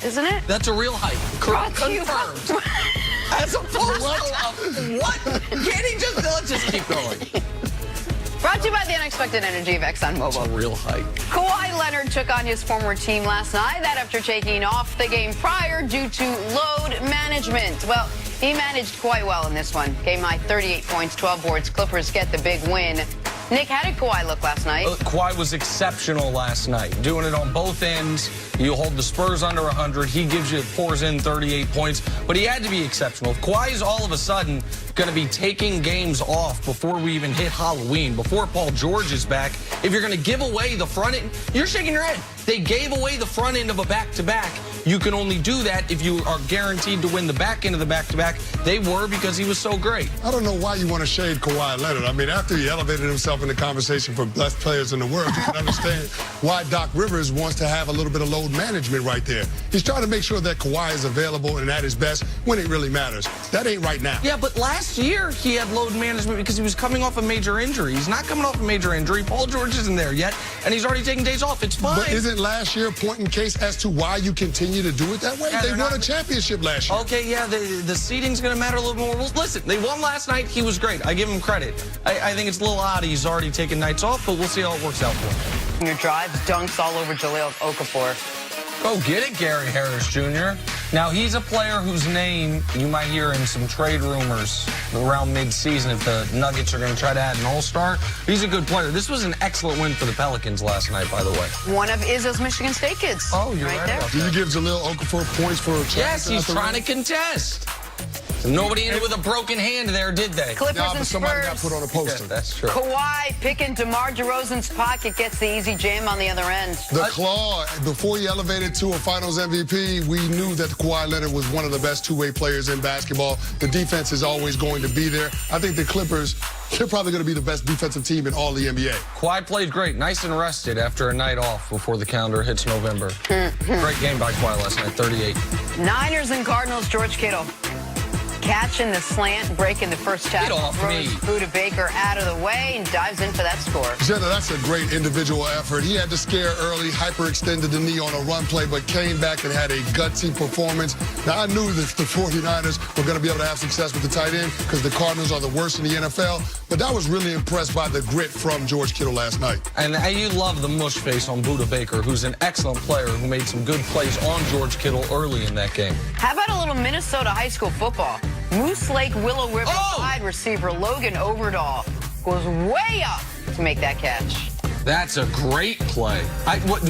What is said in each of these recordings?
isn't it? That's a real hype. Confirmed. As opposed to what? Can't he just let's just keep going? Brought to you by the unexpected energy of ExxonMobil. It's a real hype. Kawhi Leonard took on his former team last night. That after taking off the game prior due to load management. Well, he managed quite well in this one. Game high 38 points, 12 boards. Clippers get the big win. Nick, how did Kawhi look last night? Kawhi was exceptional last night, doing it on both ends. You hold the Spurs under 100. He pours in 38 points, but he had to be exceptional. If Kawhi's all of a sudden going to be taking games off before we even hit Halloween, before Paul George is back, if you're going to give away the front end, you're shaking your head. They gave away the front end of a back-to-back. You can only do that if you are guaranteed to win the back end of the back-to-back. They were because he was so great. I don't know why you want to shade Kawhi Leonard. I mean, after he elevated himself in the conversation for best players in the world, you can understand why Doc Rivers wants to have a little bit of load management right there. He's trying to make sure that Kawhi is available and at his best when it really matters. That ain't right now. Yeah, but last year he had load management because he was coming off a major injury. He's not coming off a major injury. Paul George isn't there yet, and he's already taking days off. It's fine. But isn't last year point in case as to why you continue to do it that way? Yeah, they won a championship last year. Okay, yeah, the seeding's going to matter a little more. Well, listen, they won last night. He was great. I give him credit. I think it's a little odd he's already taken nights off, but we'll see how it works out for him. Your drives, dunks all over Jahlil Okafor. Go get it, Gary Harris Jr. Now, he's a player whose name you might hear in some trade rumors around mid-season if the Nuggets are going to try to add an all-star. He's a good player. This was an excellent win for the Pelicans last night, by the way. One of Izzo's Michigan State kids. Oh, you're right there. about Do that. you give Jahlil Okafor points for a chance? Yes, he's trying to contest. Nobody ended with a broken hand there, did they? Clippers Nah, but and somebody Spurs. got put on a poster. Yeah, that's true. Kawhi picking DeMar DeRozan's pocket, gets the easy jam on the other end. The claw, before he elevated to a finals MVP, we knew that Kawhi Leonard was one of the best two-way players in basketball. The defense is always going to be there. I think the Clippers, they're probably going to be the best defensive team in all the NBA. Kawhi played great, nice and rested after a night off before the calendar hits November. Great game by Kawhi last night, 38. Niners and Cardinals, George Kittle. Catching the slant, breaking the first tackle, throws Buda Baker out of the way, and dives in for that score. Jenna, that's a great individual effort. He had to scare early, hyperextended the knee on a run play, but came back and had a gutsy performance. Now, I knew that the 49ers were going to be able to have success with the tight end because the Cardinals are the worst in the NFL, but I was really impressed by the grit from George Kittle last night. And you love the mush face on Buda Baker, who's an excellent player who made some good plays on George Kittle early in that game. How about a little Minnesota high school football? Moose Lake Willow River wide receiver Logan Overdahl goes way up to make that catch. That's a great play.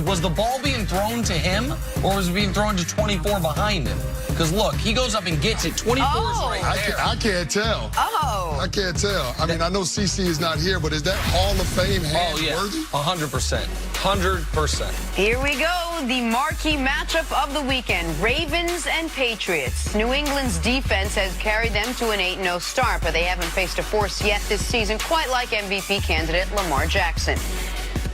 Was the ball being thrown to him, or was it being thrown to 24 behind him? Because, look, he goes up and gets it. 24 is right there. I can't tell. Oh. I can't tell. I mean, I know CC is not here, but is that Hall of Fame worthy? 100%. 100%. Here we go. The marquee matchup of the weekend, Ravens and Patriots. New England's defense has carried them to an 8-0 start, but they haven't faced a force yet this season, quite like MVP candidate Lamar Jackson.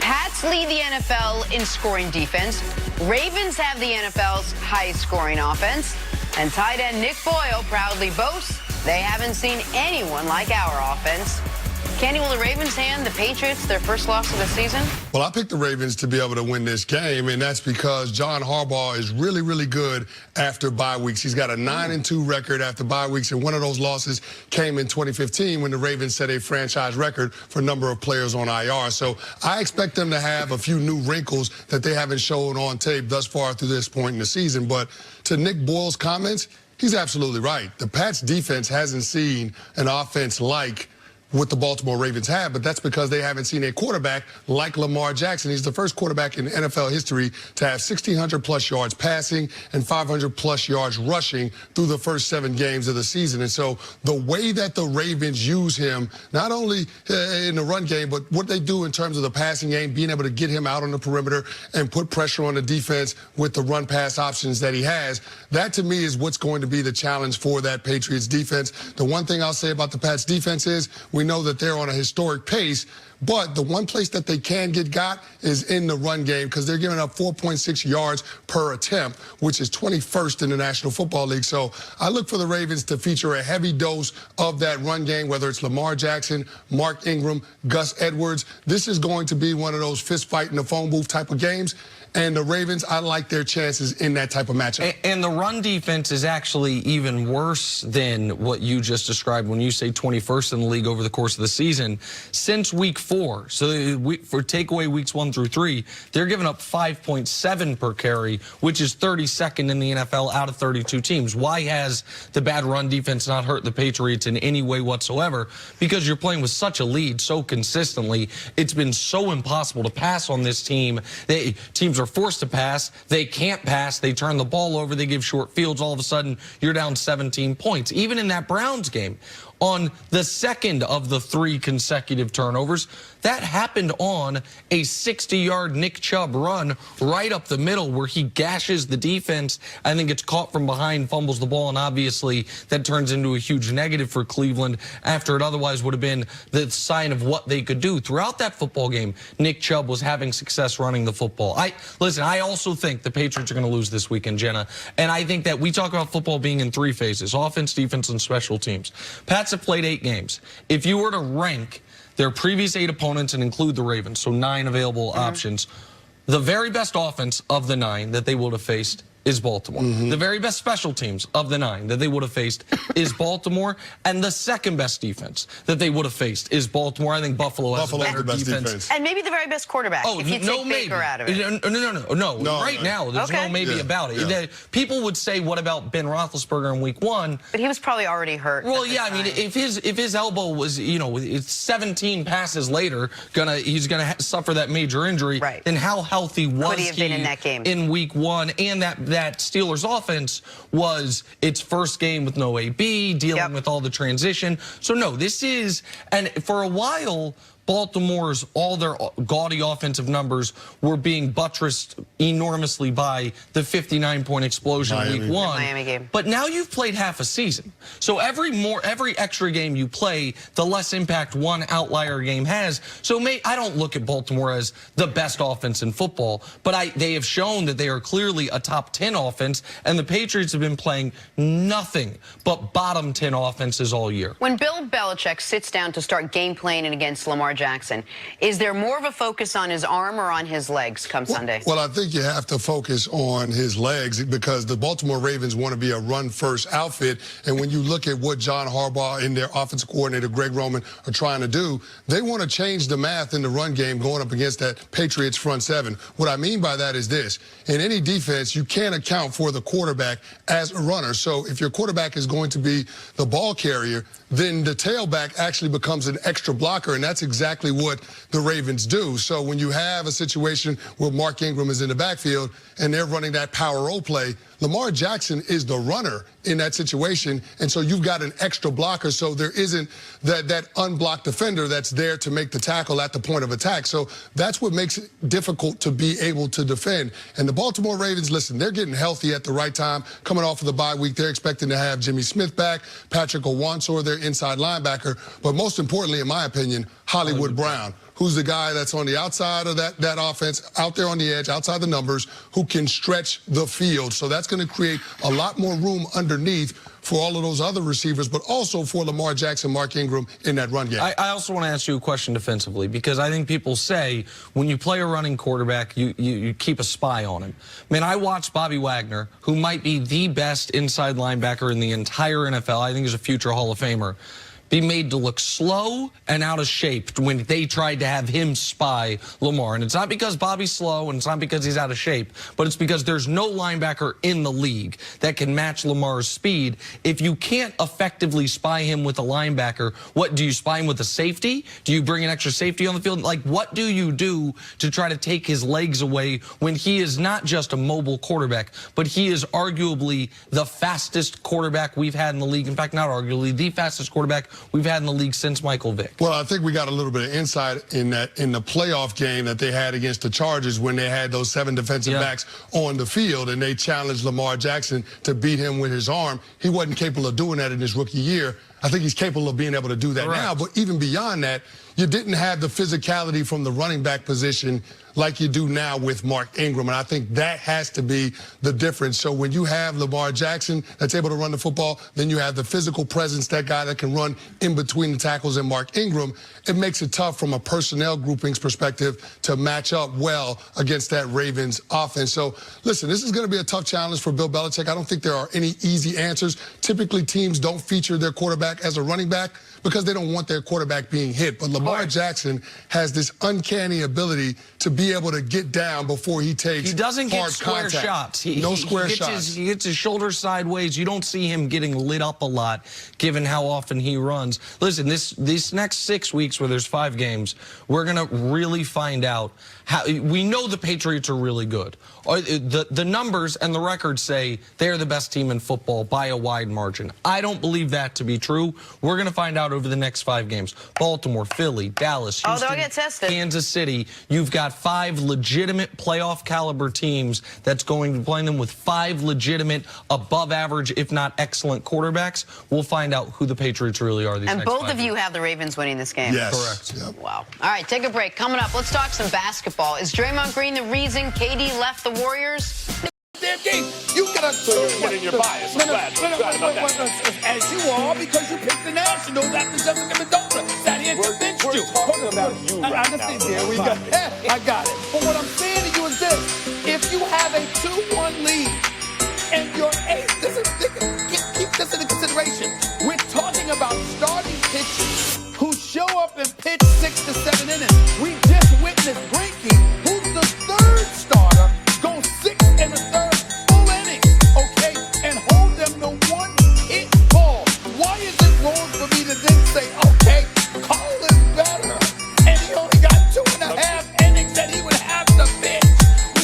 Pats lead the NFL in scoring defense. Ravens have the NFL's highest scoring offense. And tight end Nick Boyle proudly boasts they haven't seen anyone like our offense. Kenny, will the Ravens hand the Patriots their first loss of the season? Well, I picked the Ravens to be able to win this game, and that's because John Harbaugh is really, really good after bye weeks. He's got a 9-2 record after bye weeks, and one of those losses came in 2015 when the Ravens set a franchise record for number of players on IR. So I expect them to have a few new wrinkles that they haven't shown on tape thus far through this point in the season. But to Nick Boyle's comments, he's absolutely right. The Pats defense hasn't seen an offense like what the Baltimore Ravens have, but that's because they haven't seen a quarterback like Lamar Jackson. He's the first quarterback in NFL history to have 1,600-plus yards passing and 500-plus yards rushing through the first 7 games of the season. And so the way that the Ravens use him, not only in the run game, but what they do in terms of the passing game, being able to get him out on the perimeter and put pressure on the defense with the run-pass options that he has, that to me is what's going to be the challenge for that Patriots defense. The one thing I'll say about the Pats defense is we know that they're on a historic pace, but the one place that they can get got is in the run game because they're giving up 4.6 yards per attempt, which is 21st in the National Football League. So I look for the Ravens to feature a heavy dose of that run game, whether it's Lamar Jackson, Mark Ingram, Gus Edwards. This is going to be one of those fist fight in the phone booth type of games. And the Ravens, I like their chances in that type of matchup. And the run defense is actually even worse than what you just described when you say 21st in the league over the course of the season. Since week 4, so for takeaway weeks 1 through 3, they're giving up 5.7 per carry, which is 32nd in the NFL out of 32 teams. Why has the bad run defense not hurt the Patriots in any way whatsoever? Because you're playing with such a lead so consistently. It's been so impossible to pass on this team. Teams are forced to pass. They can't pass. They turn the ball over. They give short fields. All of a sudden, you're down 17 points. Even in that Browns game, on the second of the 3 consecutive turnovers, that happened on a 60-yard Nick Chubb run right up the middle where he gashes the defense. I think it's caught from behind, fumbles the ball, and obviously that turns into a huge negative for Cleveland after it otherwise would have been the sign of what they could do. Throughout that football game, Nick Chubb was having success running the football. Listen, I also think the Patriots are going to lose this weekend, Jenna, and I think that we talk about football being in 3 phases: offense, defense, and special teams. Pats have played 8 games. If you were to rank their previous 8 opponents and include the Ravens, so 9 available options, the very best offense of the 9 that they would have faced is Baltimore. The very best special teams of the 9 that they would have faced is Baltimore, and the second best defense that they would have faced is Baltimore. I think Buffalo has a better defense. And maybe the very best quarterback, if you take Baker out of it. No. Right now, there's no maybe about it. Yeah. People would say, what about Ben Roethlisberger in week 1? But he was probably already hurt. Well, yeah, I mean, if his elbow was, it's 17 passes later, he's gonna suffer that major injury. Right. Then how healthy was he been in that game in week 1? And that Steelers offense was its first game with no AB, dealing with all the transition. So no, this is, and for a while, Baltimore's, all their gaudy offensive numbers were being buttressed enormously by the 59-point explosion in week 1. Miami game. But now you've played half a season. So every extra game you play, the less impact one outlier game has. So I don't look at Baltimore as the best offense in football, but they have shown that they are clearly a top 10 offense, and the Patriots have been playing nothing but bottom 10 offenses all year. When Bill Belichick sits down to start game planning against Lamar Jackson, is there more of a focus on his arm or on his legs come Sunday? Well, I think you have to focus on his legs because the Baltimore Ravens want to be a run-first outfit. And when you look at what John Harbaugh and their offensive coordinator, Greg Roman, are trying to do, they want to change the math in the run game going up against that Patriots front 7. What I mean by that is this. In any defense, you can't account for the quarterback as a runner. So if your quarterback is going to be the ball carrier, then the tailback actually becomes an extra blocker, and that's exactly what the Ravens do. So when you have a situation where Mark Ingram is in the backfield and they're running that power O play, Lamar Jackson is the runner in that situation, and so you've got an extra blocker, so there isn't that unblocked defender that's there to make the tackle at the point of attack. So that's what makes it difficult to be able to defend. And the Baltimore Ravens, listen, they're getting healthy at the right time. Coming off of the bye week, they're expecting to have Jimmy Smith back, Patrick Owansor, their inside linebacker, but most importantly, in my opinion, Hollywood Brown, who's the guy that's on the outside of that offense, out there on the edge, outside the numbers, who can stretch the field. So that's going to create a lot more room underneath for all of those other receivers, but also for Lamar Jackson, Mark Ingram in that run game. I also want to ask you a question defensively, because I think people say when you play a running quarterback, you keep a spy on him. I mean, I watched Bobby Wagner, who might be the best inside linebacker in the entire NFL. I think he's a future Hall of Famer. Be made to look slow and out of shape when they tried to have him spy Lamar. And it's not because Bobby's slow and it's not because he's out of shape, but it's because there's no linebacker in the league that can match Lamar's speed. If you can't effectively spy him with a linebacker, what do you spy him with a safety? Do you bring an extra safety on the field? Like, what do you do to try to take his legs away when he is not just a mobile quarterback, but he is arguably the fastest quarterback we've had in the league? In fact, not arguably, the fastest quarterback we've had in the league since Michael Vick. Well, I think we got a little bit of insight in the playoff game that they had against the Chargers when they had those 7 defensive backs on the field and they challenged Lamar Jackson to beat him with his arm. He wasn't capable of doing that in his rookie year. I think he's capable of being able to do that now. But even beyond that, you didn't have the physicality from the running back position like you do now with Mark Ingram. And I think that has to be the difference. So when you have Lamar Jackson that's able to run the football, then you have the physical presence, that guy that can run in between the tackles, and Mark Ingram, it makes it tough from a personnel groupings perspective to match up well against that Ravens offense. So listen, this is going to be a tough challenge for Bill Belichick. I don't think there are any easy answers. Typically, teams don't feature their quarterback as a running back because they don't want their quarterback being hit. But Lamar Jackson has this uncanny ability to be able to get down before he takes He doesn't get hard square contact. shots. No square shots. He gets his shoulder sideways. You don't see him getting lit up a lot, given how often he runs. Listen, these next 6 weeks where there's 5 games, we're going to really find out how. We know the Patriots are really good. The numbers and the records say they're the best team in football by a wide margin. I don't believe that to be true. We're going to find out over the next 5 games. Baltimore, Philly, Dallas, Houston, they'll get tested. Kansas City. You've got 5 legitimate playoff caliber teams that's going to play them with 5 legitimate above average, if not excellent quarterbacks. We'll find out who the Patriots really are these and next 5 both of you have the Ravens winning this game. Yes. Correct. Yep. Wow. All right, take a break. Coming up, let's talk some basketball. Is Draymond Green the reason KD left the Warriors? Damn game. You gotta in your bias. I'm glad about that. As you are, because you picked the Nationals after Jessica Mendoza. Sat here and convinced you. talking about you I right understand. now. There we go. I got it. But what I'm saying to you is this: if you have a 2-1 lead and your ace, keep this into consideration. We're talking about starting pitchers who show up and pitch 6 to 7 innings. We just witnessed Greinke, who's the 3rd starter, go 6 and a 3rd full innings, okay, and hold them to 1 hit ball. Why is it wrong for me to then say, okay, Cole is better, and he only got 2.5 innings that he would have to pitch?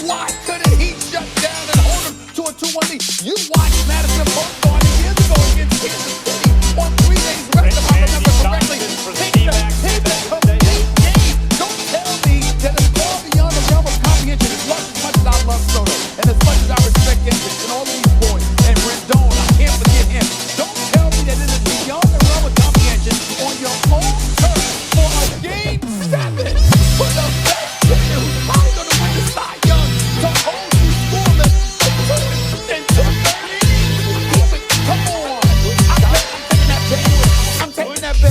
Why couldn't he shut down and hold him to a 2-1 lead? You watched Madison Bumgarner years ago against Kansas City on 3 days rest, if I remember correctly. Take the complete game. Don't tell me that it's far beyond the realm of comprehension. As much as I love Soto, and as much as I respect Hendricks and all these boys, and Rendon, I can't forget him. Don't tell me that it is beyond the realm of comprehension on your own turf for a game 7 for the best pitcher who's probably going to win the Cy Young to hold you scoreless and to 30 innings. Come on. I'm taking that bet.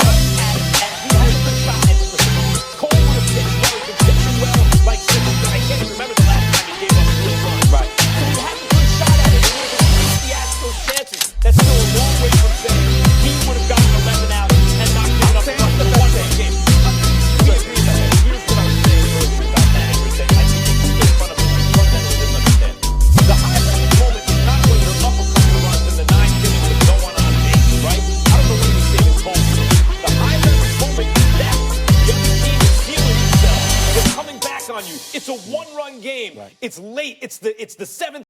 That's still a long way from saying he would have gotten 11 out and not given up the one-man game. We agree with that. Here's what I was saying earlier about that. Everything I think in front of him, fundamentally doesn't understand. The highlight moment is not when you're up a couple of runs in the 9th inning with no one on base, right? I don't know what he was saying in Cole. The highlight moment is that the other team is feeling themselves. They're coming back on you. It's a 1-run game. Right. It's late. It's the 7th.